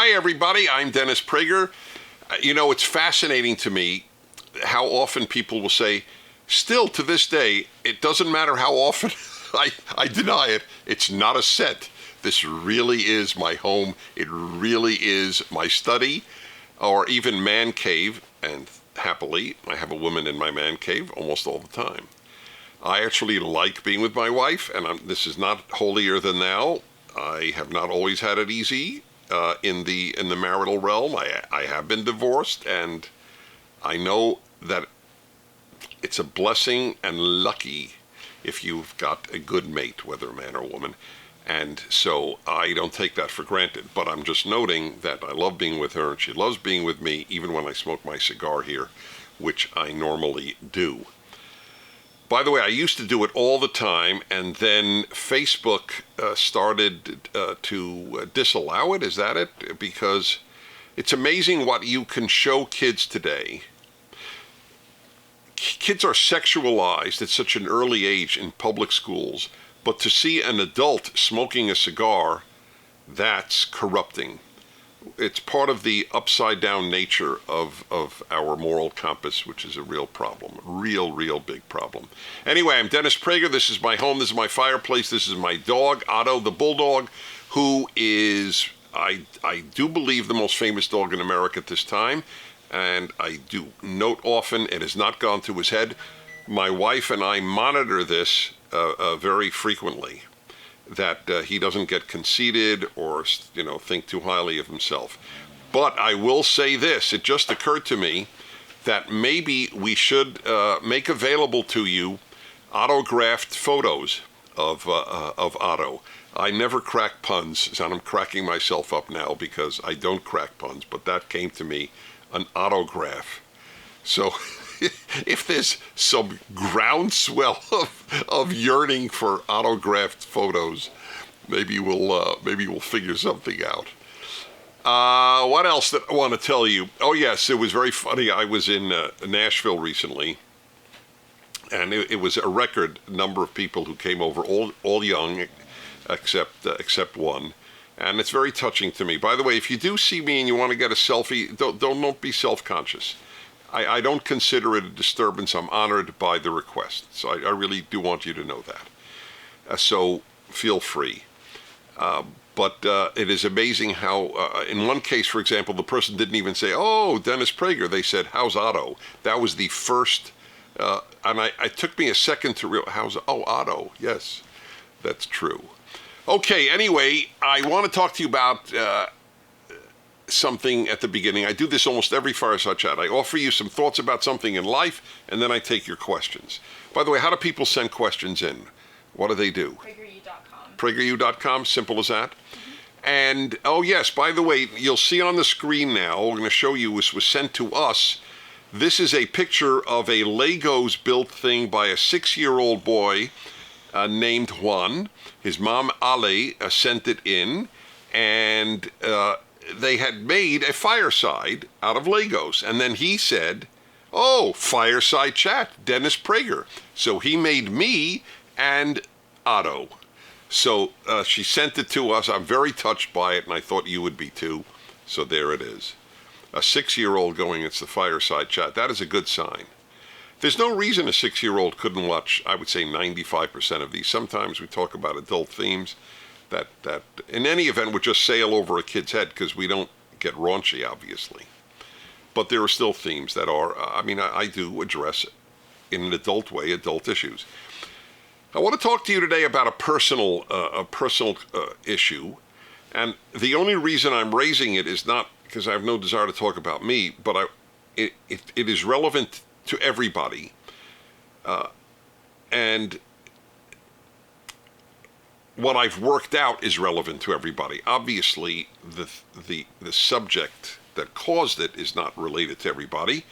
Hi, everybody. I'm Dennis Prager. You know, it's fascinating to me how often people will say, still to this day, it doesn't matter how often I deny it, it's not a set. This really is my home. It really is my study or even man cave. And happily, I have a woman in my man cave almost all the time. I actually like being with my wife, and this is not holier than thou. I have not always had it easy in the marital realm. I have been divorced, and I know that it's a blessing and lucky if you've got a good mate, whether a man or woman. And so I don't take that for granted, but I'm just noting that I love being with her and she loves being with me, even when I smoke my cigar here, which I normally do. By the way, I used to do it all the time, and then Facebook started to disallow it. Is that it? Because it's amazing what you can show kids today. Kids are sexualized at such an early age in public schools, but to see an adult smoking a cigar, that's corrupting. It's part of the upside-down nature of our moral compass, which is a real problem, real big problem. Anyway, I'm Dennis Prager. This is my home. This is my fireplace. This is my dog, Otto, the bulldog, who is, I do believe, the most famous dog in America at this time. And I do note often, it has not gone to his head. My wife and I monitor this very frequently, that he doesn't get conceited or, think too highly of himself. But I will say this, it just occurred to me that maybe we should make available to you autographed photos of Otto. I never crack puns, and I'm cracking myself up now because I don't crack puns, but that came to me, an autograph. So if there's some groundswell of yearning for autographed photos, maybe we'll figure something out. What else that I want to tell you? Oh yes, it was very funny. I was in Nashville recently, and it was a record number of people who came over, all young, except one. And it's very touching to me. By the way, if you do see me and you want to get a selfie, don't be self-conscious. I don't consider it a disturbance. I'm honored by the request. So I really do want you to know that. So feel free. But it is amazing how, in one case, for example, the person didn't even say, "Oh, Dennis Prager." They said, "How's Otto?" That was the first, and it took me a second to realize, Otto. Yes, that's true. Okay, anyway, I want to talk to you about something at the beginning. I do this almost every Fireside Chat. I offer you some thoughts about something in life, and then I take your questions. By the way, how do people send questions in? What do they do? PragerU.com. PragerU.com, simple as that. And, oh yes, by the way, you'll see on the screen now, we're going to show you, this was sent to us. This is a picture of a Legos built thing by a 6-year-old boy named Juan. His mom, Ale, sent it in, and they had made a fireside out of Legos. And then he said, "Oh, Fireside Chat, Dennis Prager." So he made me and Otto. So she sent it to us. I'm very touched by it, and I thought you would be too. So there it is. A 6-year-old going, it's the Fireside Chat. That is a good sign. There's no reason a 6-year-old couldn't watch, I would say, 95% of these. Sometimes we talk about adult themes that in any event would just sail over a kid's head because we don't get raunchy, obviously. But there are still themes that are, I do address in an adult way, adult issues. I want to talk to you today about a personal issue. And the only reason I'm raising it is not because I have no desire to talk about me, but it is relevant to everybody. And what I've worked out is relevant to everybody. Obviously, the subject that caused it is not related to everybody.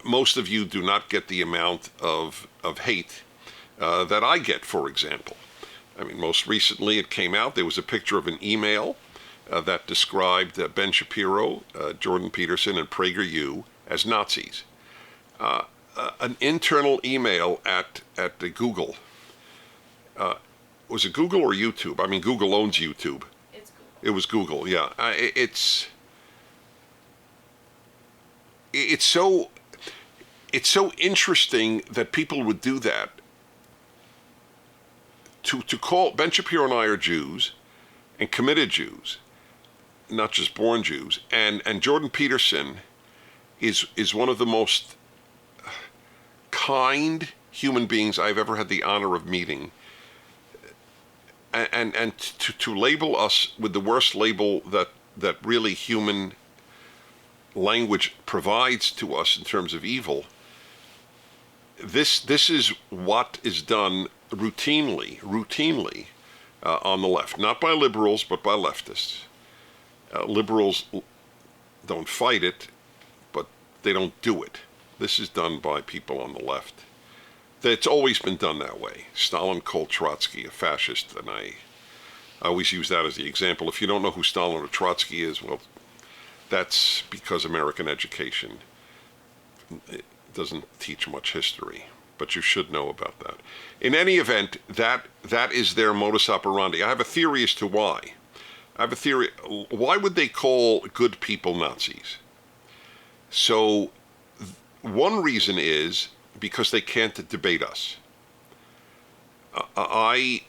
Most of you do not get the amount of hate that I get, for example. Most recently it came out, there was a picture of an email that described Ben Shapiro, Jordan Peterson, and PragerU as Nazis. An internal email at Google. Was it Google or YouTube? Google owns YouTube. It's Google. It was Google, yeah. It's so interesting that people would do that. To call Ben Shapiro and I are Jews, and committed Jews, not just born Jews, and Jordan Peterson is one of the most kind human beings I've ever had the honor of meeting. And to label us with the worst label that really human language provides to us in terms of evil, this is what is done routinely on the left, not by liberals but by leftists. Liberals don't fight it, but they don't do it. This is done by people on the left. It's always been done that way. Stalin called Trotsky a fascist, and I always use that as the example. If you don't know who Stalin or Trotsky is, well, that's because American education doesn't teach much history, but you should know about that. In any event, that is their modus operandi. I have a theory as to why. I have a theory. Why would they call good people Nazis? So one reason is because they can't debate us. I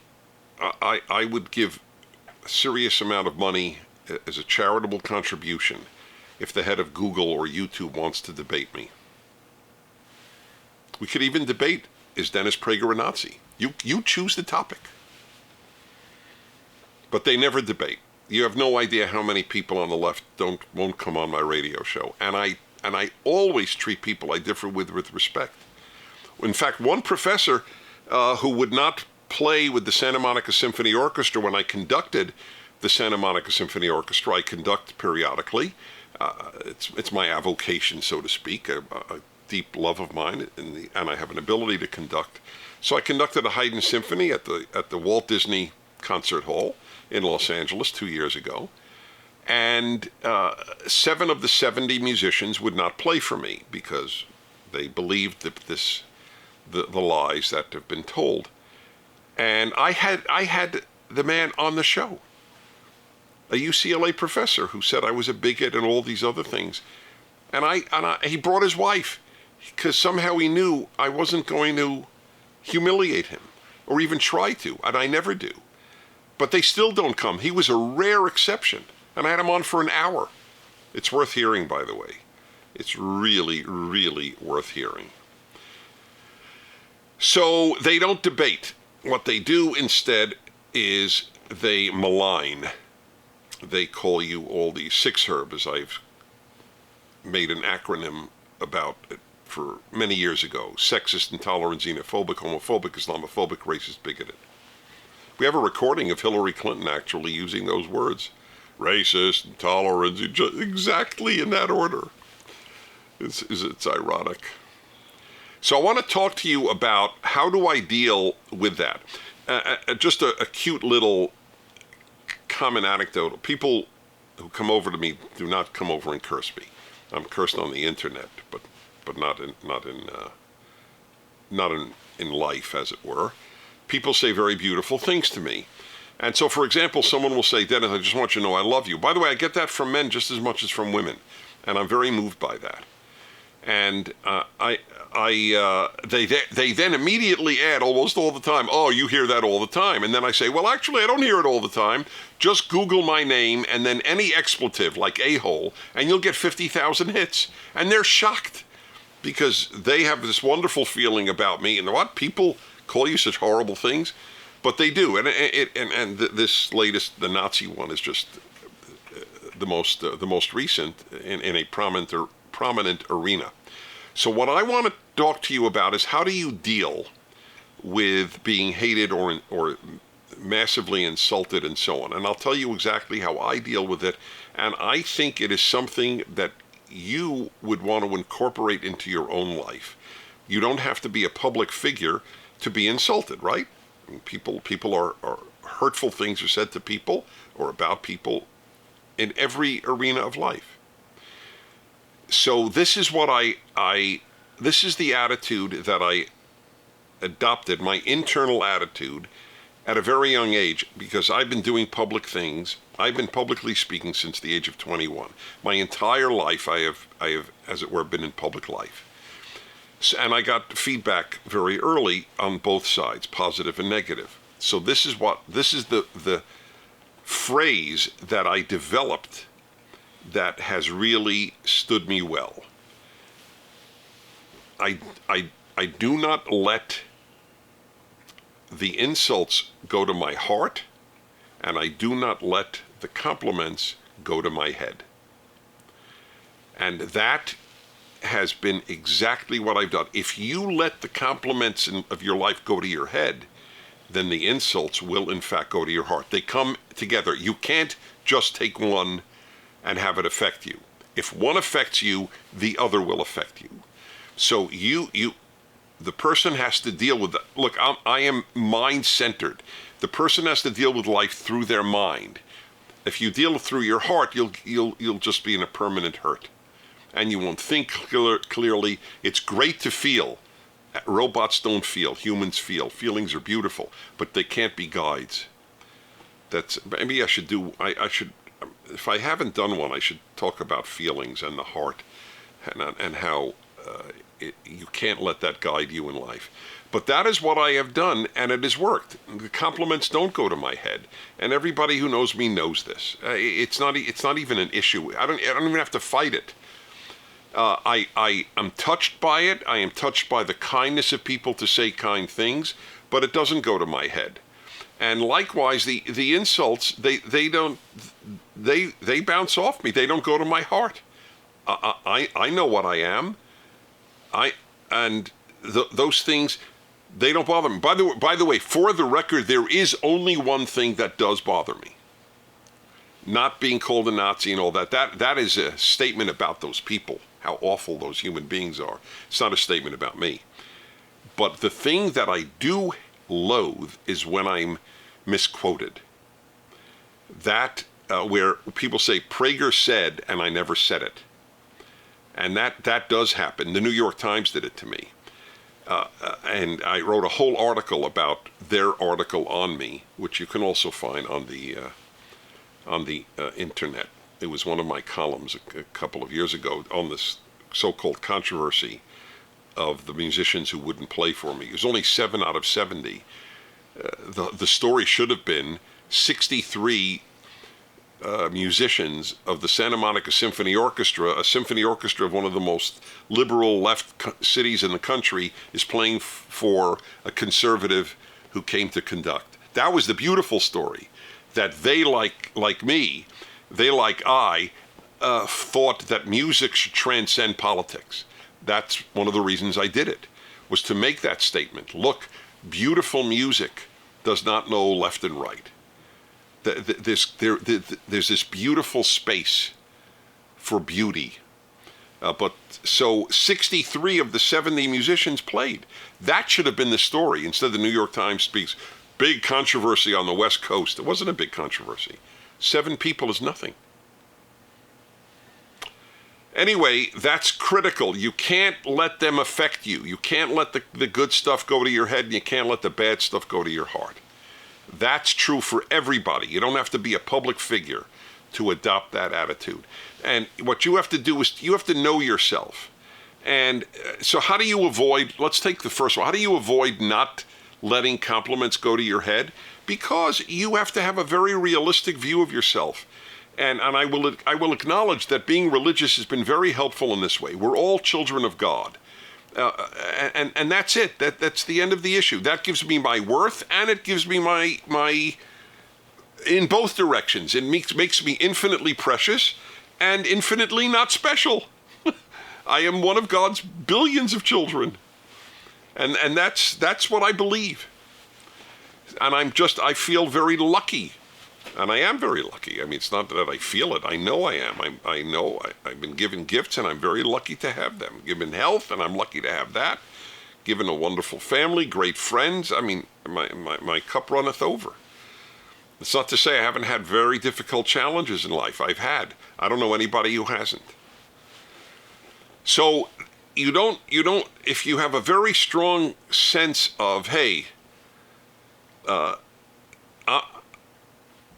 would give a serious amount of money as a charitable contribution if the head of Google or YouTube wants to debate me. We could even debate, is Dennis Prager a Nazi? You choose the topic. But they never debate. You have no idea how many people on the left won't come on my radio show. And I always treat people I differ with respect. In fact, one professor who would not play with the Santa Monica Symphony Orchestra when I conducted the Santa Monica Symphony Orchestra, I conduct periodically. It's my avocation, so to speak, a deep love of mine, and I have an ability to conduct. So I conducted a Haydn symphony at the Walt Disney Concert Hall in Los Angeles 2 years ago. And 7 of the 70 musicians would not play for me because they believed that the lies that have been told. And I had the man on the show, a UCLA professor who said I was a bigot and all these other things. And he brought his wife because somehow he knew I wasn't going to humiliate him or even try to, and I never do. But they still don't come. He was a rare exception, and I had him on for an hour. It's worth hearing, by the way. It's really, really worth hearing. So they don't debate. What they do instead is they malign. They call you all these SIXHIRB, as I've made an acronym about it for many years ago. Sexist, intolerant, xenophobic, homophobic, Islamophobic, racist, bigoted. We have a recording of Hillary Clinton actually using those words. Racist, intolerant, exactly in that order. It's ironic. So I want to talk to you about how do I deal with that. Just a cute little common anecdote. People who come over to me do not come over and curse me. I'm cursed on the internet, but not in life, as it were. People say very beautiful things to me. And so, for example, someone will say, Dennis, I just want you to know I love you. By the way, I get that from men just as much as from women, and I'm very moved by that. And they then immediately add almost all the time, oh, you hear that all the time. And then I say, well, actually, I don't hear it all the time. Just Google my name and then any expletive like a-hole, and you'll get 50,000 hits. And they're shocked because they have this wonderful feeling about me. And what? People call you such horrible things? But they do. And this latest, the Nazi one, is just the most recent in a prominent arena. So what I want to talk to you about is how do you deal with being hated or massively insulted and so on. And I'll tell you exactly how I deal with it. And I think it is something that you would want to incorporate into your own life. You don't have to be a public figure to be insulted, right? I mean, people are hurtful things are said to people or about people in every arena of life. So this is what this is the attitude that I adopted, my internal attitude, at a very young age, because I've been doing public things. I've been publicly speaking since the age of 21. My entire life, I have, as it were, been in public life. And I got feedback very early on both sides, positive and negative. So this is the phrase that I developed that has really stood me well. I do not let the insults go to my heart, and I do not let the compliments go to my head. And that has been exactly what I've done. If you let the compliments of your life go to your head, then the insults will in fact go to your heart. They come together. You can't just take one and have it affect you. If one affects you, the other will affect you. So the person has to deal with that. Look, I am mind-centered. The person has to deal with life through their mind. If you deal through your heart, you'll just be in a permanent hurt. And you won't think clearly. It's great to feel. Robots don't feel. Humans feel. Feelings are beautiful, but they can't be guides. Maybe I should if I haven't done one, I should talk about feelings and the heart and how you can't let that guide you in life. But that is what I have done, and it has worked. The compliments don't go to my head, and everybody who knows me knows this. It's not even an issue. I don't even have to fight it. I am touched by it. I am touched by the kindness of people to say kind things, but it doesn't go to my head. And likewise, the insults, they bounce off me. They don't go to my heart. I know what I am. Those things, they don't bother me. By the way, for the record, there is only one thing that does bother me. Not being called a Nazi and all that. That is a statement about those people, how awful those human beings are. It's not a statement about me. But the thing that I do loathe is when I'm misquoted. That, where people say, Prager said, and I never said it. And that does happen. The New York Times did it to me. And I wrote a whole article about their article on me, which you can also find on the internet. It was one of my columns a couple of years ago on this so-called controversy of the musicians who wouldn't play for me. It was only 7 out of 70. The story should have been 63 musicians of the Santa Monica Symphony Orchestra, a symphony orchestra of one of the most liberal left cities in the country, is playing for a conservative who came to conduct. That was the beautiful story, that they, like me, they, like I, thought that music should transcend politics. That's one of the reasons I did it, was to make that statement. Look, beautiful music does not know left and right. There's this beautiful space for beauty. But so 63 of the 70 musicians played. That should have been the story. Instead, the New York Times speaks, big controversy on the West Coast. It wasn't a big controversy. 7 people is nothing. Anyway, that's critical. You can't let them affect you. You can't let the good stuff go to your head, and you can't let the bad stuff go to your heart. That's true for everybody. You don't have to be a public figure to adopt that attitude. And what you have to do is you have to know yourself. And so how do you avoid, let's take the first one. How do you avoid not letting compliments go to your head? Because you have to have a very realistic view of yourself. And I will acknowledge that being religious has been very helpful in this way. We're all children of God. And that's it. That's the end of the issue. That gives me my worth, and it gives me my in both directions. It makes me infinitely precious and infinitely not special. I am one of God's billions of children. And that's what I believe. And I feel very lucky. And I am very lucky. I mean, it's not that I feel it. I know I am. I know I've been given gifts, and I'm very lucky to have them. Given health, and I'm lucky to have that. Given a wonderful family, great friends. I mean, my cup runneth over. It's not to say I haven't had very difficult challenges in life. I've had. I don't know anybody who hasn't. So you don't, if you have a very strong sense of, hey,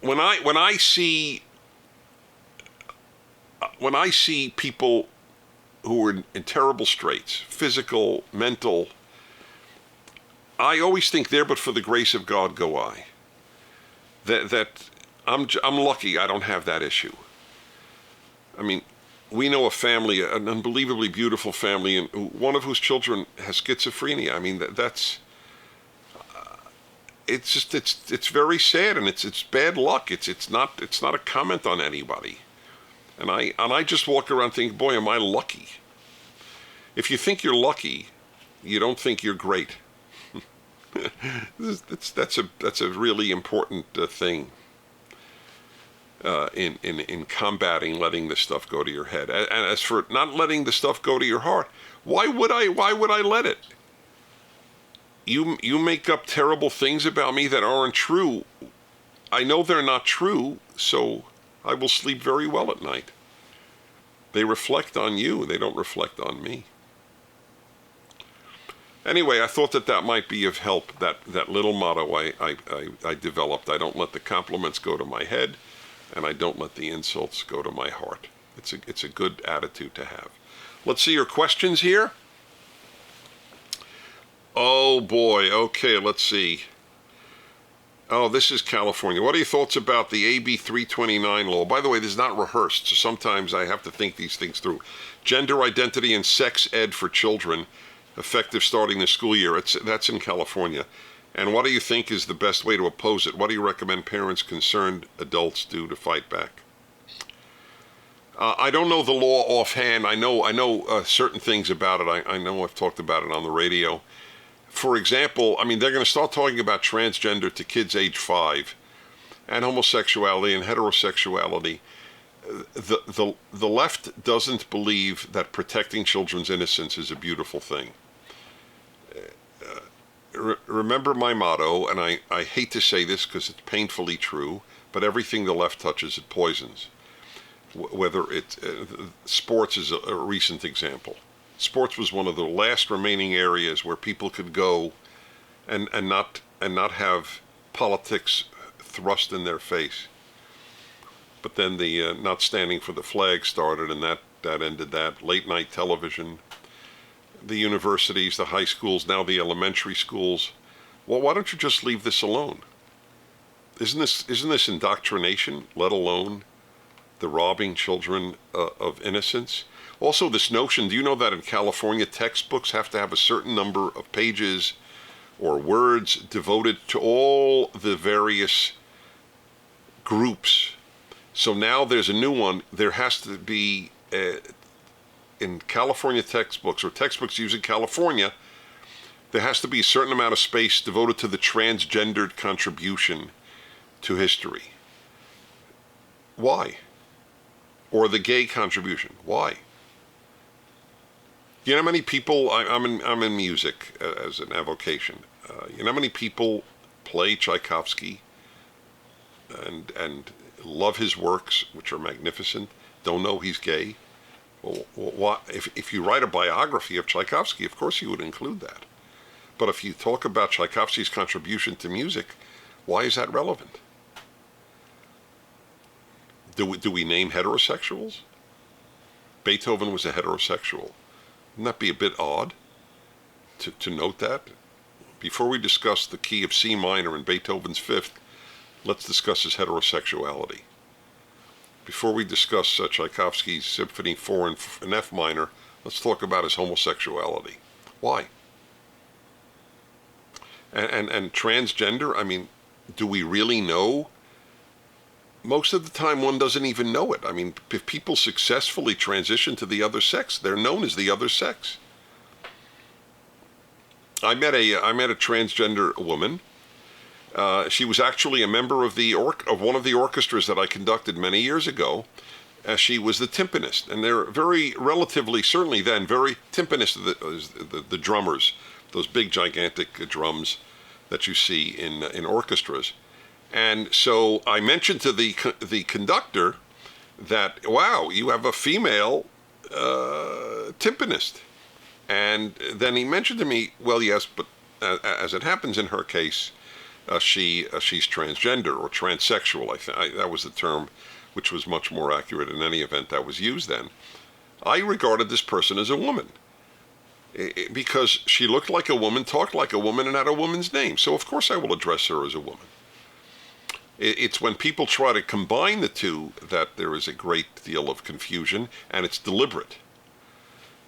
when I see people who are in terrible straits, physical, mental, I always think there, but for the grace of God go I. That I'm lucky I don't have that issue. I mean, we know a family, an unbelievably beautiful family, and one of whose children has schizophrenia. I mean, that's it's very sad, and it's bad luck. It's not a comment on anybody. And I just walk around thinking, boy, am I lucky. If you think you're lucky, you don't think you're great. That's a really important thing in combating letting the stuff go to your head. And as for not letting the stuff go to your heart, why would I let it? You make up terrible things about me that aren't true. I know they're not true, so I will sleep very well at night. They reflect on you, they don't reflect on me. Anyway, I thought that might be of help, that little motto I developed. I don't let the compliments go to my head, and I don't let the insults go to my heart. It's a good attitude to have. Let's see your questions here. Oh boy, okay, let's see. Oh, this is California. What are your thoughts about the AB 329 law? By the way, this is not rehearsed, so sometimes I have to think these things through. Gender identity and sex ed for children, effective starting the school year. That's in California. And what do you think is the best way to oppose it? What do you recommend parents, concerned adults do to fight back? I don't know the law offhand. I know certain things about it. I know I've talked about it on the radio. For example, I mean, they're going to start talking about transgender to kids age 5, and homosexuality and heterosexuality. The left doesn't believe that protecting children's innocence is a beautiful thing. Remember my motto, and I hate to say this because it's painfully true, but everything the left touches, it poisons. Whether sports is a recent example. Sports was one of the last remaining areas where people could go and not have politics thrust in their face. But then the not standing for the flag started, and that ended that. Late night television, the universities, the high schools, now the elementary schools. Well, why don't you just leave this alone? Isn't this indoctrination, let alone the robbing children of innocence? Also, this notion, do you know that in California, textbooks have to have a certain number of pages or words devoted to all the various groups? So now there's a new one. There has to be, in California textbooks, or textbooks used in California, there has to be a certain amount of space devoted to the transgendered contribution to history. Why? Or the gay contribution. Why? You know how many people, I'm in music as an avocation. You know how many people play Tchaikovsky and love his works, which are magnificent, don't know he's gay? Well, if you write a biography of Tchaikovsky, of course you would include that. But if you talk about Tchaikovsky's contribution to music, why is that relevant? Do we name heterosexuals? Beethoven was a heterosexual. Wouldn't that be a bit odd to note that? Before we discuss the key of C minor in Beethoven's Fifth, let's discuss his heterosexuality. Before we discuss Tchaikovsky's Symphony 4 in F minor, let's talk about his homosexuality. Why? And transgender, I mean, do we really know? Most of the time one doesn't even know it. I mean, if people successfully transition to the other sex, they're known as the other sex. I met a transgender woman. She was actually a member of one of the orchestras that I conducted many years ago. She was the timpanist, and they're very relatively, certainly then, very timpanist, the drummers, those big gigantic drums that you see in orchestras. And so I mentioned to the conductor that, wow, you have a female timpanist. And then he mentioned to me, well, yes, but as it happens in her case, she's transgender or transsexual. That was the term, which was much more accurate in any event that was used then. I regarded this person as a woman because she looked like a woman, talked like a woman, and had a woman's name. So of course I will address her as a woman. It's when people try to combine the two that there is a great deal of confusion, and it's deliberate.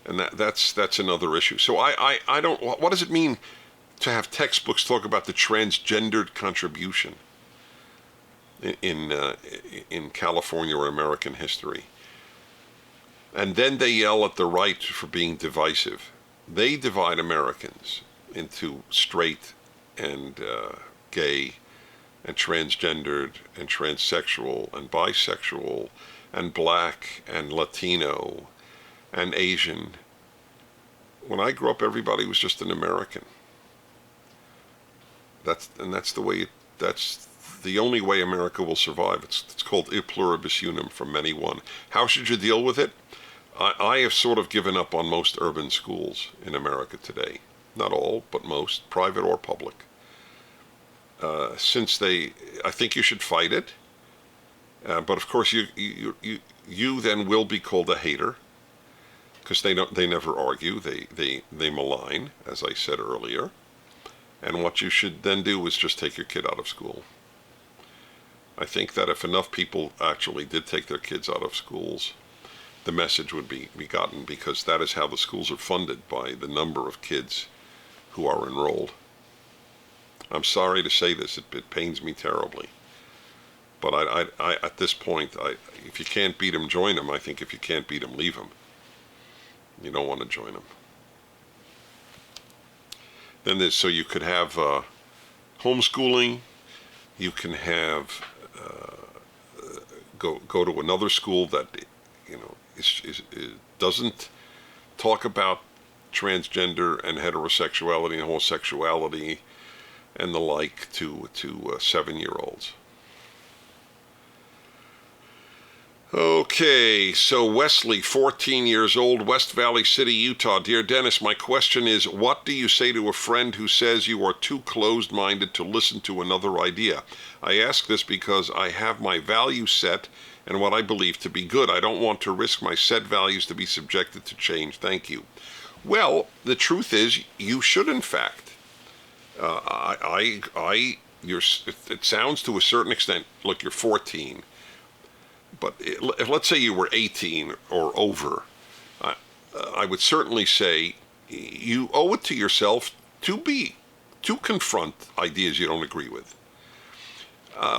And that's another issue. So I don't. What does it mean to have textbooks talk about the transgendered contribution in California or American history? And then they yell at the right for being divisive. They divide Americans into straight and gay and transgendered and transsexual and bisexual and black and Latino and Asian. When I grew up, everybody was just an American. That's the only way America will survive. It's called e pluribus unum, from many one. How should you deal with it? I have sort of given up on most urban schools in America today. Not all, but most, private or public. I think you should fight it. But of course, you then will be called a hater, because they never argue. They malign, as I said earlier. And what you should then do is just take your kid out of school. I think that if enough people actually did take their kids out of schools, the message would be gotten, because that is how the schools are funded, by the number of kids who are enrolled. I'm sorry to say this, it pains me terribly. But I at this point, if you can't beat them, join them. I think if you can't beat them, leave them. You don't want to join them. Then so you could have homeschooling. You can have go to another school that doesn't talk about transgender and heterosexuality and homosexuality and the like to 7-year-olds. Okay, so Wesley, 14 years old, West Valley City, Utah. Dear Dennis, my question is, what do you say to a friend who says you are too closed-minded to listen to another idea? I ask this because I have my value set and what I believe to be good. I don't want to risk my set values to be subjected to change. Thank you. Well, the truth is, you should, in fact. It sounds to a certain extent, look, you're 14. But if let's say you were 18 or over, I would certainly say you owe it to yourself to confront ideas you don't agree with.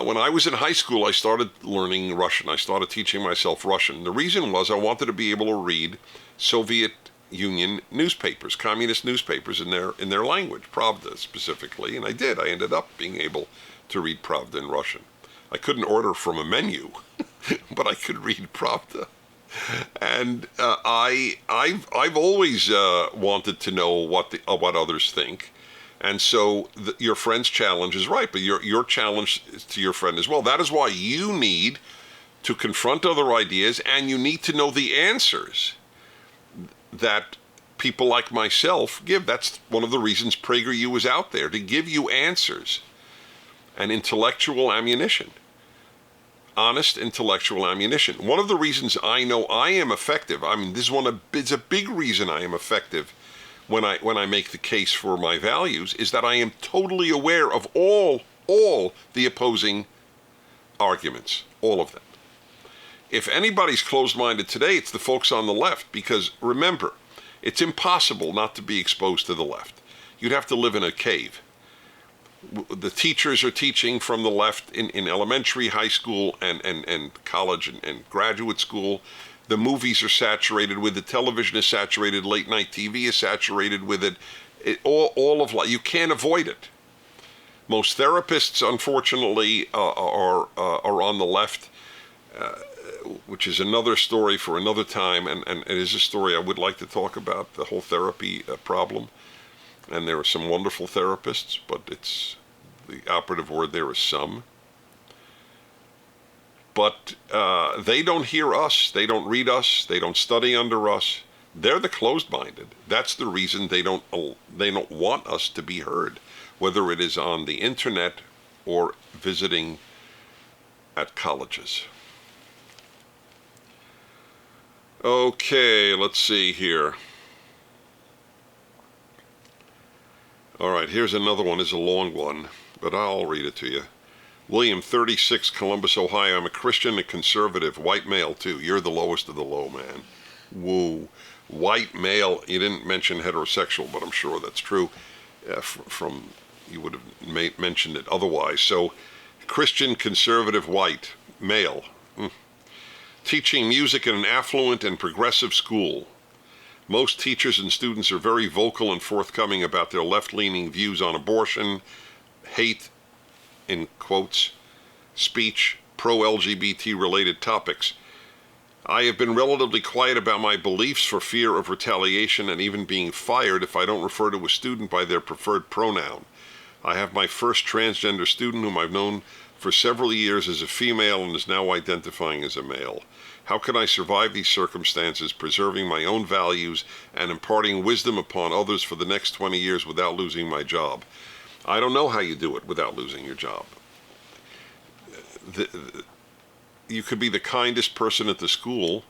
When I was in high school, I started learning Russian. I started teaching myself Russian. The reason was I wanted to be able to read Soviet Union newspapers, communist newspapers in their language, Pravda specifically, and I did. I ended up being able to read Pravda in Russian. I couldn't order from a menu, but I could read Pravda. And I've always wanted to know what others think. And so your friend's challenge is right, but your challenge is to your friend as well. That is why you need to confront other ideas, and you need to know the answers that people like myself give. That's one of the reasons PragerU is out there, to give you answers and intellectual ammunition. Honest intellectual ammunition. One of the reasons I know I am effective, it's a big reason I am effective when I make the case for my values, is that I am totally aware of all the opposing arguments, all of them. If anybody's closed-minded today, it's the folks on the left, because remember, it's impossible not to be exposed to the left. You'd have to live in a cave. The teachers are teaching from the left in elementary, high school, and college and graduate school. The movies are saturated with it. Television is saturated. Late night TV is saturated with it. All of life. You can't avoid it. Most therapists, unfortunately, are on the left, which is another story for another time. And it is a story I would like to talk about, the whole therapy problem. And there are some wonderful therapists, but the operative word there is some. But they don't hear us, they don't read us, they don't study under us. They're the closed-minded. That's the reason they don't want us to be heard, whether it is on the internet or visiting at colleges. Okay, let's see here. All right, here's another one. It's a long one, but I'll read it to you. William, 36, Columbus, Ohio. I'm a Christian, a conservative, white male too. You're the lowest of the low, man. Woo. White male. You didn't mention heterosexual, but I'm sure that's true. From you would have mentioned it otherwise. So, Christian, conservative, white male. Teaching music in an affluent and progressive school. Most teachers and students are very vocal and forthcoming about their left-leaning views on abortion, hate, in quotes, speech, pro-LGBT related topics. I have been relatively quiet about my beliefs for fear of retaliation and even being fired if I don't refer to a student by their preferred pronoun. I have my first transgender student whom I've known for several years as a female and is now identifying as a male. How can I survive these circumstances, preserving my own values and imparting wisdom upon others for the next 20 years without losing my job? I don't know how you do it without losing your job. You could be the kindest person at the school,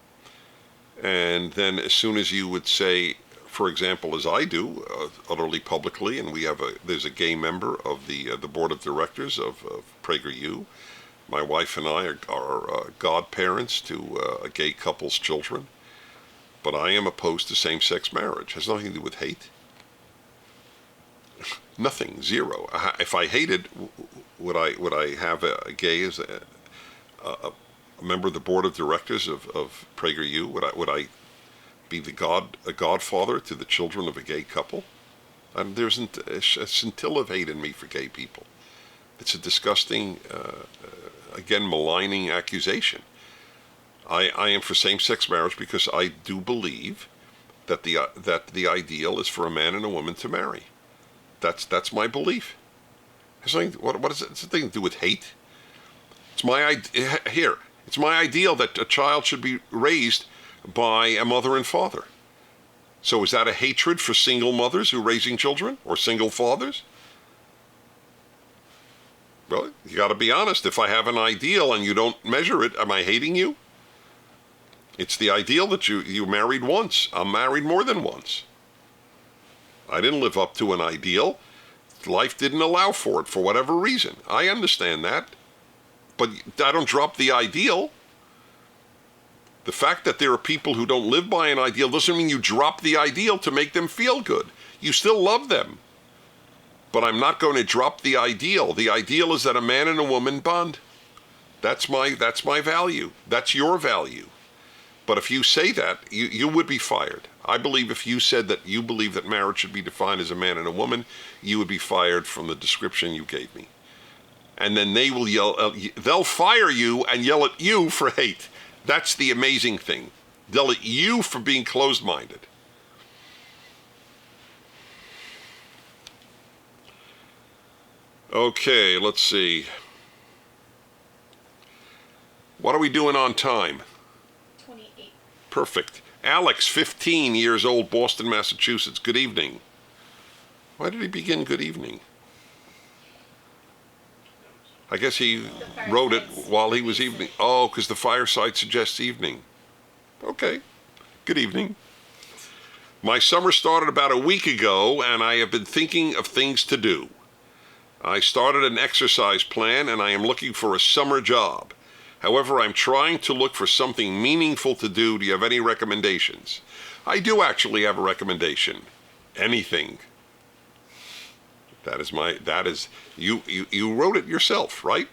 and then as soon as you would say, for example, as I do, utterly publicly, and there's a gay member of the board of directors of PragerU. My wife and I are godparents to a gay couple's children, but I am opposed to same-sex marriage. It has nothing to do with hate. Nothing, zero. If I hated, would I have a gay as a member of the board of directors of PragerU? Would I be a godfather to the children of a gay couple? There isn't a scintilla of hate in me for gay people. It's a disgusting, again, maligning accusation. I am for same-sex marriage because I do believe that the ideal is for a man and a woman to marry. That's my belief. What does it have to do with hate? It's my ideal that a child should be raised by a mother and father. So is that a hatred for single mothers who are raising children, or single fathers? Well, you got to be honest. If I have an ideal and you don't measure it, am I hating you? It's the ideal that you married once. I'm married more than once. I didn't live up to an ideal. Life didn't allow for it for whatever reason. I understand that. But I don't drop the ideal. The fact that there are people who don't live by an ideal doesn't mean you drop the ideal to make them feel good. You still love them. But I'm not going to drop the ideal. The ideal is that a man and a woman bond. That's my value. That's your value. But if you say that, you would be fired. I believe if you said that you believe that marriage should be defined as a man and a woman, you would be fired from the description you gave me. And then they will they'll fire you and yell at you for hate. That's the amazing thing. They'll at you for being closed-minded. Okay, let's see. What are we doing on time? 28. Perfect. Alex, 15 years old, Boston, Massachusetts. Good evening. Why did he begin good evening? I guess he wrote it while he was evening. Oh, because the fireside suggests evening. Okay. Good evening. My summer started about a week ago, and I have been thinking of things to do. I started an exercise plan, and I am looking for a summer job. However, I'm trying to look for something meaningful to do. Do you have any recommendations? I do actually have a recommendation. Anything. You wrote it yourself, right?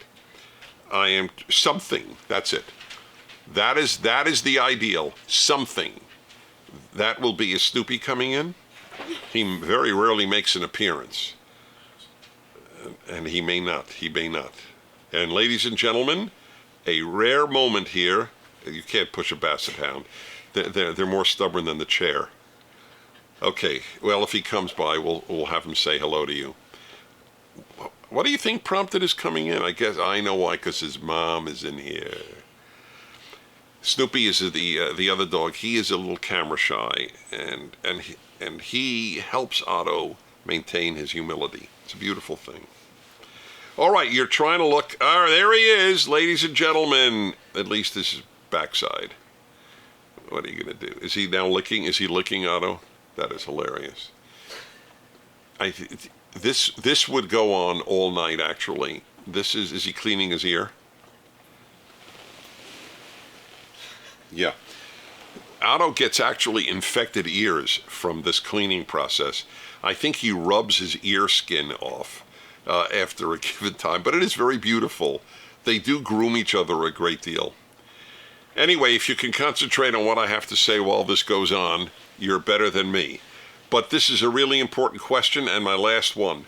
I am something. That's it. That is the ideal. Something. That will be, is Snoopy coming in? He very rarely makes an appearance. And he may not. And ladies and gentlemen, a rare moment here. You can't push a Basset Hound. They're more stubborn than the chair. Okay, well, if he comes by, we'll have him say hello to you. What do you think prompted his coming in? I guess I know why, because his mom is in here. Snoopy is the other dog. He is a little camera shy, and he helps Otto maintain his humility. It's a beautiful thing. All right, you're trying to look. Oh, there he is, ladies and gentlemen. At least this is backside. What are you going to do? Is he now licking? Is he licking, Otto? That is hilarious. This would go on all night, actually. Is he cleaning his ear? Yeah. Otto gets actually infected ears from this cleaning process. I think he rubs his ear skin off after a given time, but it is very beautiful. They do groom each other a great deal. Anyway, if you can concentrate on what I have to say while this goes on, you're better than me. But this is a really important question, and my last one.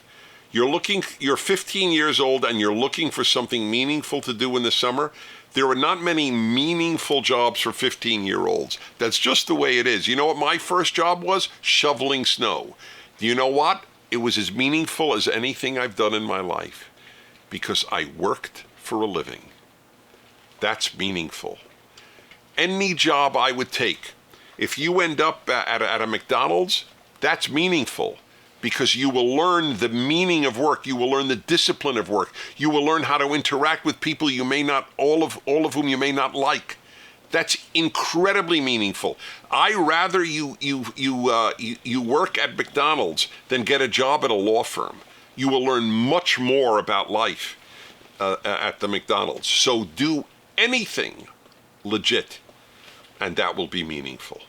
You're 15 years old and you're looking for something meaningful to do in the summer. There are not many meaningful jobs for 15-year-olds. That's just the way it is. You know what my first job was? Shoveling snow. Do you know what? It was as meaningful as anything I've done in my life because I worked for a living. That's meaningful. Any job I would take, if you end up at a McDonald's, that's meaningful because you will learn the meaning of work. You will learn the discipline of work. You will learn how to interact with people you may not, all of whom you may not like. That's incredibly meaningful. I rather you work at McDonald's than get a job at a law firm. You will learn much more about life at the McDonald's. So do anything legit, and that will be meaningful.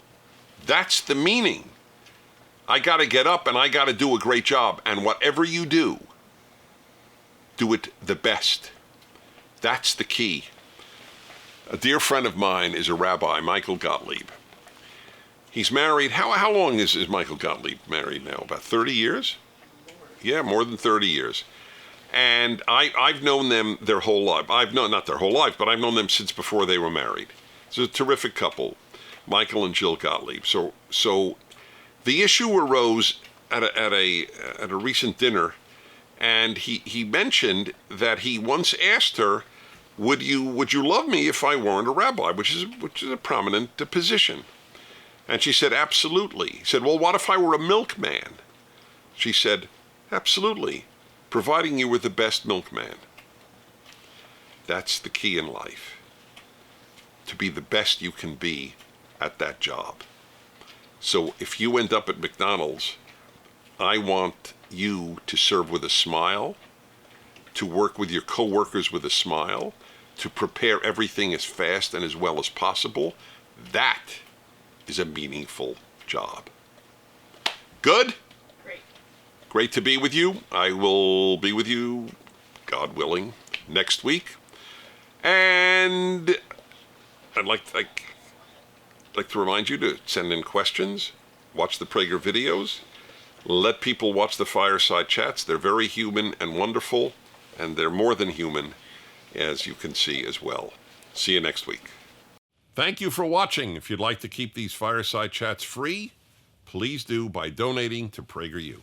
That's the meaning. I got to get up and I got to do a great job. And whatever you do, do it the best. That's the key. A dear friend of mine is a rabbi, Michael Gottlieb. He's married. How long is Michael Gottlieb married now? About 30 years? Yeah, more than 30 years. And I've known them their whole life. Not their whole life, but I've known them since before they were married. It's a terrific couple, Michael and Jill Gottlieb. So the issue arose at a recent dinner, and he mentioned that he once asked her, would you love me if I weren't a rabbi, which is a prominent position? And she said, absolutely. He said, well, what if I were a milkman? She said, absolutely, providing you were the best milkman. That's the key in life, to be the best you can be at that job. So if you end up at McDonald's, I want you to serve with a smile, to work with your coworkers with a smile, to prepare everything as fast and as well as possible. That is a meaningful job. Good? Great. Great to be with you. I will be with you, God willing, next week. And I'd like to remind you to send in questions, watch the Prager videos, let people watch the Fireside Chats. They're very human and wonderful, and they're more than human, as you can see as well. See you next week. Thank you for watching. If you'd like to keep these Fireside Chats free, please do by donating to PragerU.